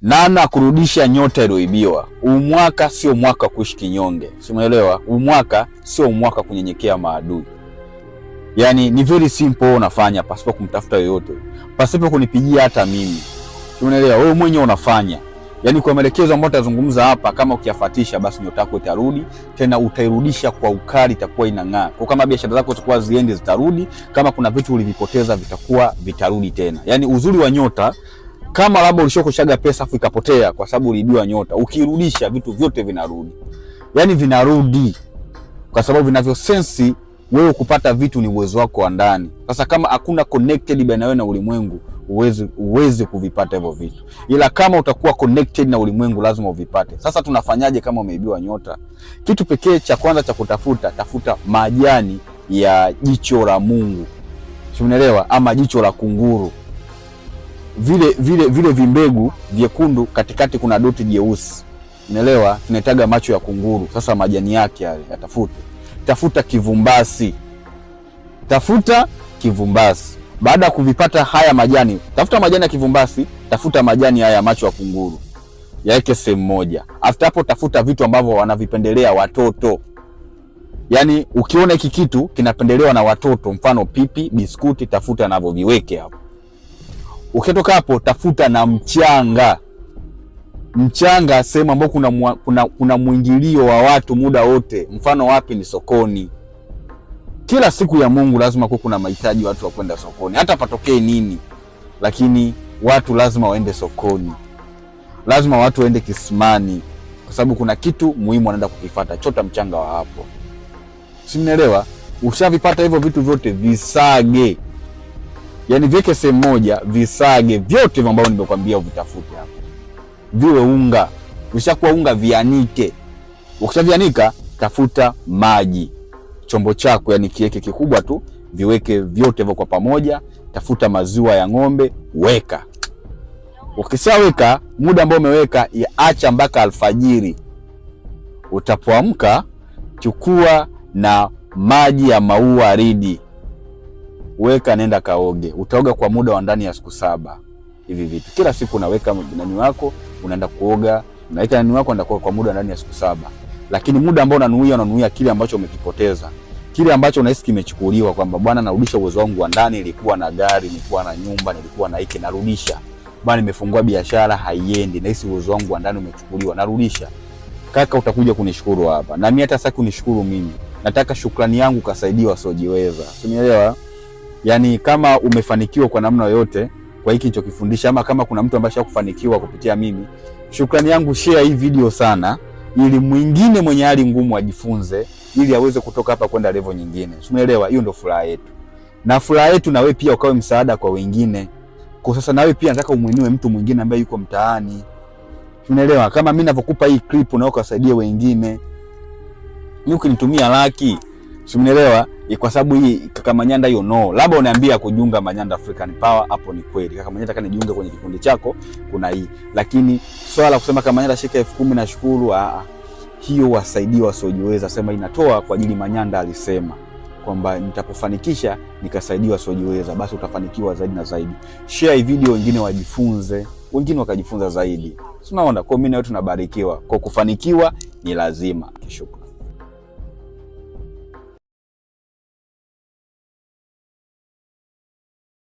Nana kurudisha nyota iliyoibiwa. Mwaka sio mwaka kuishi kinyonge. Umeelewa? Mwaka sio mwaka kunyenyekea maadui. Yani ni very simple, unafanya pasipo kumtafuta yoyote. Pasipo kunipigia hata mimi. Umeelewa? Wewe mwenyewe unafanya. Yani kwa maelekezo ambayo tutazungumza hapa, kama ukiyafuatisha basi nyota yako itarudi, tena utairudisha kwa ukali, itakuwa inang'aa. Kwa kama biashara zako zitakuwa ziende, zitarudi. Kama kuna vitu ulivipoteza vitarudi tena. Yani uzuri wa nyota, kama labda ulishokoshaga pesa afu ikapotea kwa sababu uliibiwa nyota, ukirudisha vitu vyote vinarudi. Yani vinarudi kwa sababu vinavyo sense wewe kupata vitu ni uwezo wako wa ndani. Sasa kama hakuna connected baina wewe na ulimwengu, uweze kuvipata hivyo vitu. Ila kama utakuwa connected na ulimwengu lazima uvipate. Sasa tunafanyaje kama umeibiwa nyota? Kitu pekee cha kwanza cha tafuta majani ya jicho la Mungu. Umeelewa? Ama jicho la kunguru. Vile vimbegu vyekundu, katikati kuna doti jeusi. Umeelewa? Tunaitaga macho ya kunguru. Sasa majani yake yale yatafute. Tafuta kivumbasi. Baada ya kuvipata haya majani, tafuta majani ya kivumbasi, tafuta majani haya macho ya kunguru. Yaweke sehemu moja. After hapo tafuta vitu ambavyo wanavipendelea watoto. Yani ukiona hiki kitu kinapendelewa na watoto, mfano pipi, biskuti, tafuta navyo viweke hapo. Ukitoka hapo tafuta na mchanga sehemu ambapo kuna mwingilio wa watu muda wote. Mfano wapi? Ni sokoni. Kila siku ya Mungu lazima kuna mahitaji watu wa kwenda sokoni. Hata patokee nini, lakini watu lazima waende sokoni. Lazima watu waende kisimani kwa sababu kuna kitu muhimu wanaenda kukifuata. Chota mchanga wa hapo. Simnaelewa? Ushavipata hivyo vitu vyote, visage. Yani viweke sehemu moja, visage vyote ambavyo nimekwambia uvitafute hapo. Viwe unga. Vishakuwa unga, vianike. Ukishavianika, tafuta maji. Chombo chako yani kiweke kikubwa tu, viweke vyote hivyo kwa pamoja. Tafuta maziwa ya ng'ombe, weka. Ukishaweka, muda ambao umeweka acha mpaka alfajiri. Utapoamka, chukua na maji ya maua ridi. Weka, nenda kaoge. Utaoga kwa muda wa ndani ya siku 7. Hivi vitu kila siku unaweka nani wako, unaenda kuoga, unaweka nani wako, unaenda kwa muda ndani ya siku 7. Lakini muda ambao unanuia kile ambacho umekipoteza, kile ambacho unahisi kimechukuliwa, kwamba bwana narudisha uwezo wangu wa ndani, nilikuwa na gari, nilikuwa na nyumba, nilikuwa na hiki, narudisha. Bwana nimefungua biashara haiendi, nahisi uwezo wangu wa ndani umechukuliwa, narudisha. Kaka, utakuja kunishukuru hapa. Na mimi hata sasa kunishukuru mimi, nataka shukrani yangu kasaidia wasiojiweza. Unielewa? Yani kama umefanikiwa kwa namna yoyote kwa hiki nilichokifundisha, ama kama kuna mtu ambaye ashakufanikiwa kupitia mimi, shukrani yangu, share hii video sana, ili mwingine mwenye hali ngumu ajifunze, ili aweze kutoka hapa kwenda level nyingine. Umeelewa? Hiyo ndio furaha yetu. Na furaha yetu na wewe pia ukawe msaada kwa wengine. Kwa sasa na wewe pia nataka umuinue mtu mwingine ambaye yuko mtaani. Umeelewa? Kama mimi ninavyokupa hii clip na ukasaidia wengine. Mimi ukinitumia laki, umeelewa? Kwa sababu hii kaka Manyanda labda uniambia kujiunga Manyanda African Power, hapo ni kweli. Kaka Manyanda kana nijiunge kwenye kikundi chako, kuna hii. Lakini swala la kusema kama Manyanda shika 10,000 na shukuru, hiyo wasaidie wasiojiweza. Sema inatoa kwa ajili Manyanda alisema kwamba nitapofanikisha nikasaidia wasiojiweza, basi utafanikiwa zaidi na zaidi. Share hii video, wengine wajifunze, wengine wakajifunza zaidi. Unaona, kwa mimi na wewe tunabarikiwa. Kwa kufanikiwa ni lazima. Shukrani.